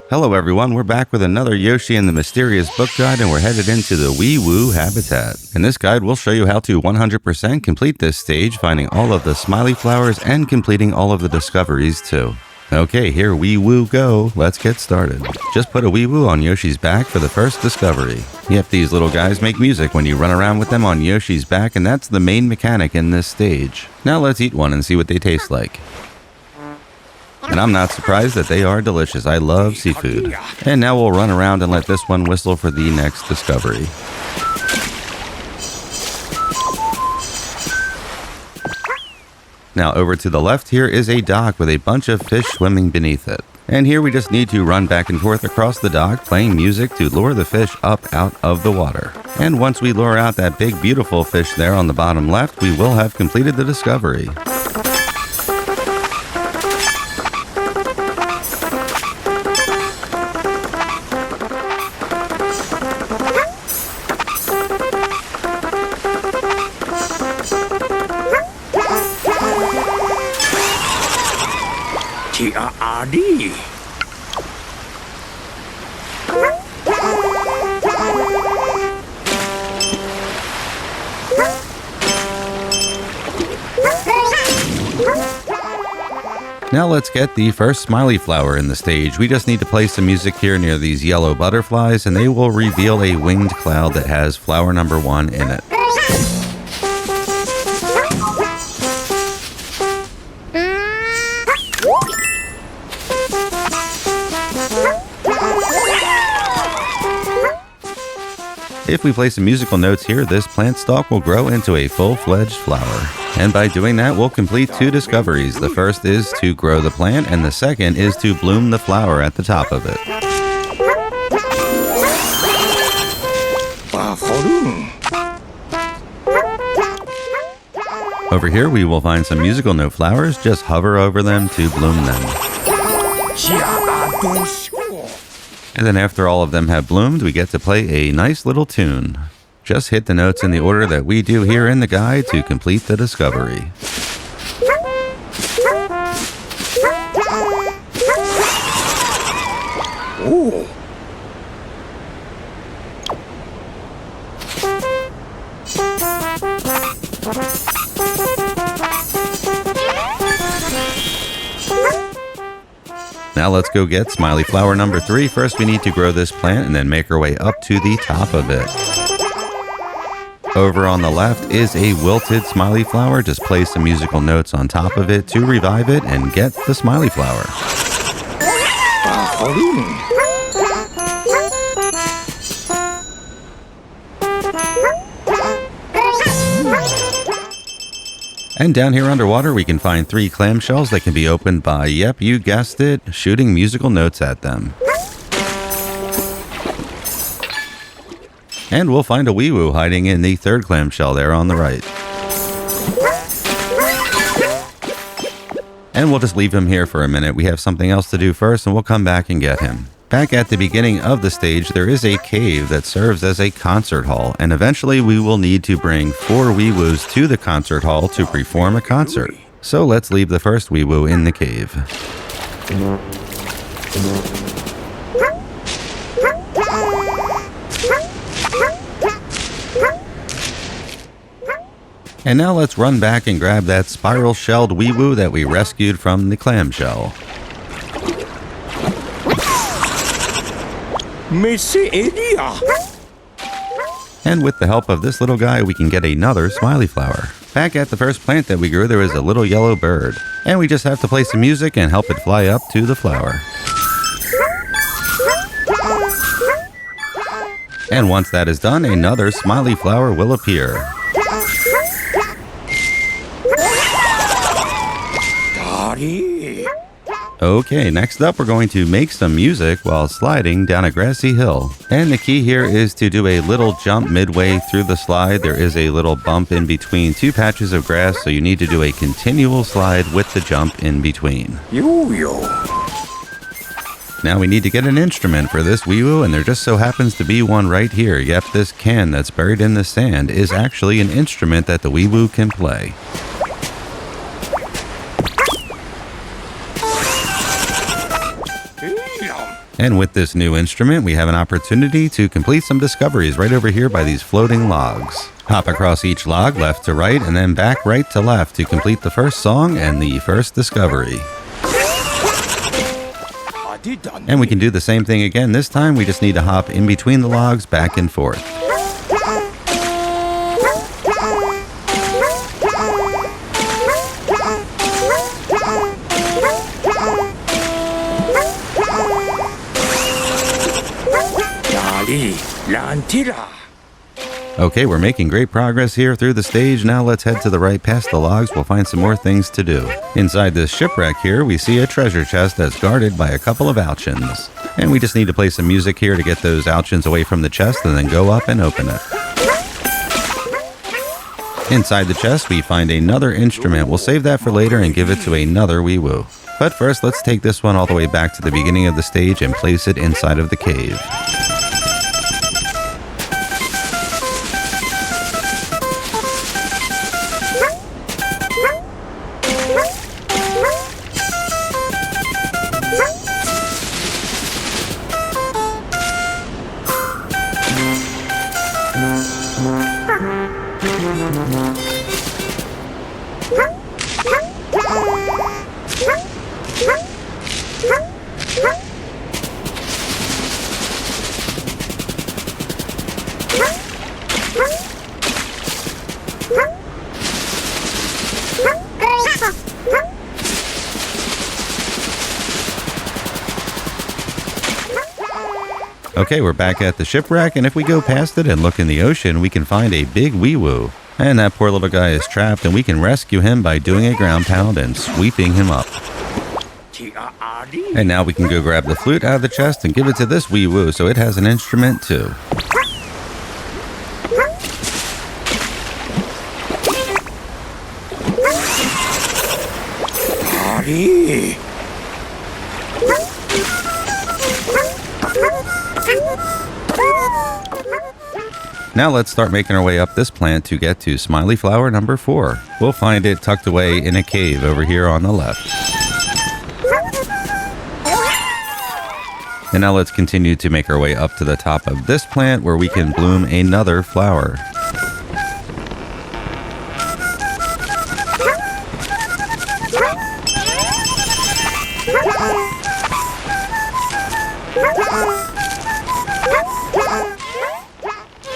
Hello everyone, we're back with another Yoshi and the Mysterious Book Guide, and we're headed into the Weewoo Habitat. In this guide, we'll show you how to 100% complete this stage, finding all of the Smiley Flowers and completing all of the discoveries too. Okay, here Weewoo go. Let's get started. Just put a Weewoo on Yoshi's back for the first discovery. Yep, these little guys make music when you run around with them on Yoshi's back, and that's the main mechanic in this stage. Now let's eat one and see what they taste like. And I'm not surprised that they are delicious. I love seafood. And now we'll run around and let this one whistle for the next discovery. Now over to the left here is a dock with a bunch of fish swimming beneath it. And here we just need to run back and forth across the dock playing music to lure the fish up out of the water. And once we lure out that big beautiful fish there on the bottom left, we will have completed the discovery. Now let's get the first Smiley Flower in the stage. We just need to play some music here near these yellow butterflies, and they will reveal a winged cloud that has flower number 1 in it. If we play some musical notes here, this plant stalk will grow into a full-fledged flower. And by doing that, we'll complete 2 discoveries. The first is to grow the plant, and the second is to bloom the flower at the top of it. Over here, we will find some musical note flowers. Just hover over them to bloom them. And then after all of them have bloomed, we get to play a nice little tune. Just hit the notes in the order that we do here in the guide to complete the discovery. Ooh. Now let's go get Smiley Flower number 3. First we need to grow this plant and then make our way up to the top of it. Over on the left is a wilted Smiley Flower. Just play some musical notes on top of it to revive it and get the Smiley Flower. And down here underwater, we can find 3 clamshells that can be opened by, yep, you guessed it, shooting musical notes at them. And we'll find a Weewoo hiding in the 3rd clamshell there on the right. And we'll just leave him here for a minute. We have something else to do first, and we'll come back and get him. Back at the beginning of the stage, there is a cave that serves as a concert hall, and eventually we will need to bring 4 Weewoos to the concert hall to perform a concert. So let's leave the first Weewoo in the cave. And now let's run back and grab that spiral-shelled Weewoo that we rescued from the clamshell. And with the help of this little guy, we can get another Smiley Flower. Back at the first plant that we grew, there is a little yellow bird. And we just have to play some music and help it fly up to the flower. And once that is done, another Smiley Flower will appear. Okay, next up we're going to make some music while sliding down a grassy hill. And the key here is to do a little jump midway through the slide. There is a little bump in between 2 patches of grass, so you need to do a continual slide with the jump in between. Yo-yo. Now we need to get an instrument for this Weewoo, and there just so happens to be one right here. Yep, this can that's buried in the sand is actually an instrument that the Weewoo can play. And with this new instrument, we have an opportunity to complete some discoveries right over here by these floating logs. Hop across each log left to right and then back right to left to complete the first song and the first discovery. And we can do the same thing again. This time we just need to hop in between the logs back and forth. Okay, we're making great progress here through the stage. Now let's head to the right past the logs. We'll find some more things to do. Inside this shipwreck here, we see a treasure chest that's guarded by a couple of Ouchins. And we just need to play some music here to get those Ouchins away from the chest and then go up and open it. Inside the chest, we find another instrument. We'll save that for later and give it to another Weewoo. But first, let's take this one all the way back to the beginning of the stage and place it inside of the cave. Okay, we're back at the shipwreck, and if we go past it and look in the ocean, we can find a big Weewoo. And that poor little guy is trapped, and we can rescue him by doing a ground pound and sweeping him up. And now we can go grab the flute out of the chest and give it to this Weewoo so it has an instrument too. Now let's start making our way up this plant to get to Smiley Flower number 4. We'll find it tucked away in a cave over here on the left. And now let's continue to make our way up to the top of this plant where we can bloom another flower.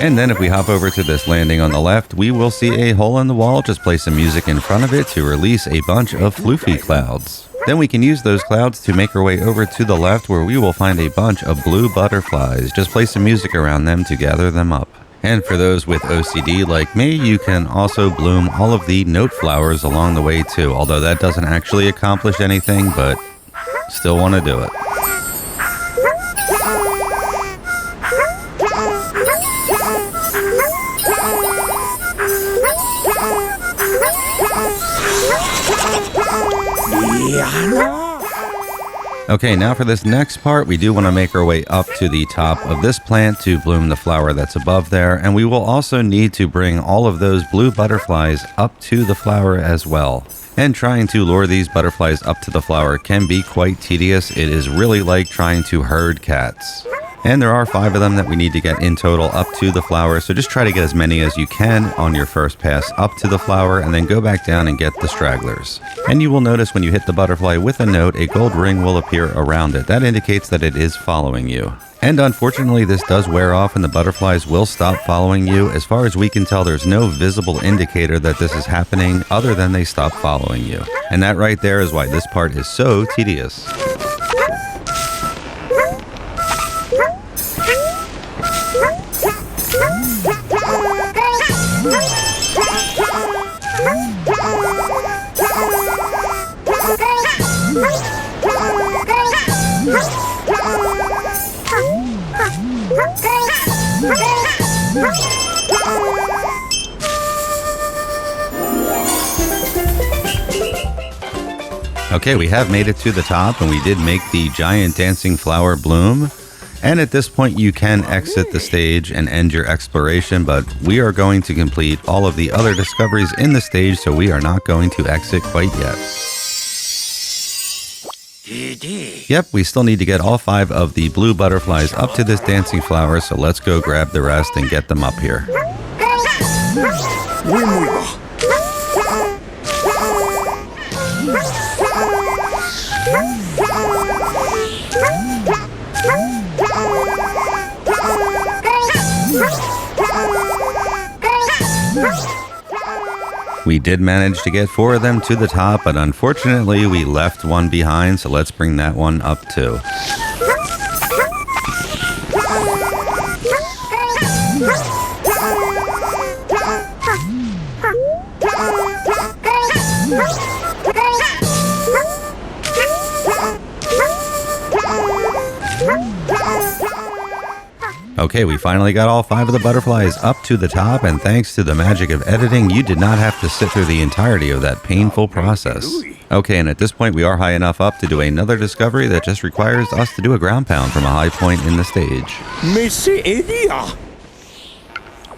And then if we hop over to this landing on the left, we will see a hole in the wall. Just play some music in front of it to release a bunch of Floofly clouds. Then we can use those clouds to make our way over to the left where we will find a bunch of blue butterflies. Just play some music around them to gather them up. And for those with OCD like me, you can also bloom all of the note flowers along the way too, although that doesn't actually accomplish anything, but still want to do it. Okay, now for this next part, we do want to make our way up to the top of this plant to bloom the flower that's above there, and we will also need to bring all of those blue butterflies up to the flower as well. And trying to lure these butterflies up to the flower can be quite tedious. It is really like trying to herd cats. And there are 5 of them that we need to get in total up to the flower, so just try to get as many as you can on your first pass up to the flower and then go back down and get the stragglers. And you will notice when you hit the butterfly with a note, a gold ring will appear around it. That indicates that it is following you. And unfortunately, this does wear off and the butterflies will stop following you. As far as we can tell, there's no visible indicator that this is happening other than they stop following you. And that right there is why this part is so tedious. Okay, we have made it to the top and we did make the giant dancing flower bloom. And at this point you can exit the stage and end your exploration, but we are going to complete all of the other discoveries in the stage, so we are not going to exit quite yet. Yep, we still need to get all 5 of the blue butterflies up to this dancing flower, so let's go grab the rest and get them up here. We did manage to get 4 of them to the top, but unfortunately we left one behind, so let's bring that one up too. Okay, we finally got all 5 of the butterflies up to the top, and thanks to the magic of editing, you did not have to sit through the entirety of that painful process. Okay, and at this point we are high enough up to do another discovery that just requires us to do a ground pound from a high point in the stage.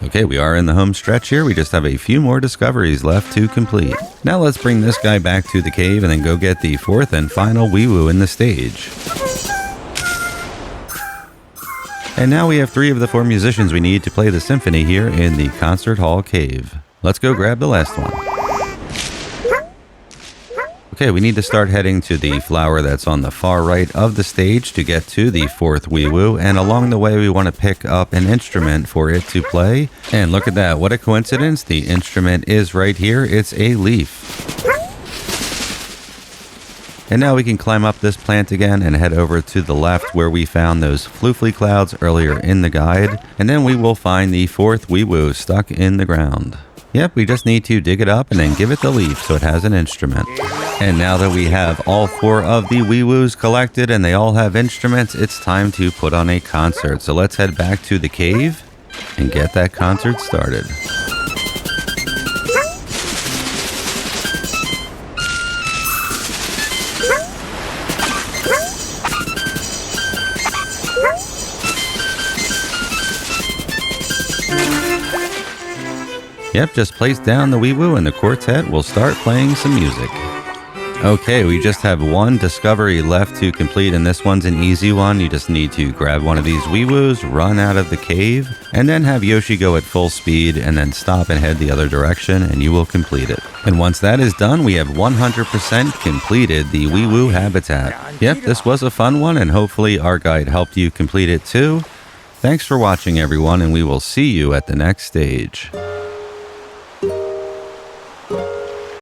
Okay, we are in the home stretch here. We just have a few more discoveries left to complete. Now let's bring this guy back to the cave and then go get the 4th and final Weewoo in the stage. And now we have 3 of the 4 musicians we need to play the symphony here in the concert hall cave. Let's go grab the last one. Okay, we need to start heading to the flower that's on the far right of the stage to get to the 4th Weewoo, and along the way we want to pick up an instrument for it to play. And look at that, what a coincidence, the instrument is right here, it's a leaf. And now we can climb up this plant again and head over to the left where we found those Floofly clouds earlier in the guide. And then we will find the 4th Weewoo stuck in the ground. Yep, we just need to dig it up and then give it the leaf so it has an instrument. And now that we have all 4 of the Weewoos collected and they all have instruments, it's time to put on a concert. So let's head back to the cave and get that concert started. Yep, just place down the Weewoo and the quartet will start playing some music. Okay, we just have 1 discovery left to complete, and this one's an easy one. You just need to grab one of these Weewoos, run out of the cave, and then have Yoshi go at full speed, and then stop and head the other direction, and you will complete it. And once that is done, we have 100% completed the Weewoo Habitat. Yep, this was a fun one, and hopefully our guide helped you complete it too. Thanks for watching, everyone, and we will see you at the next stage.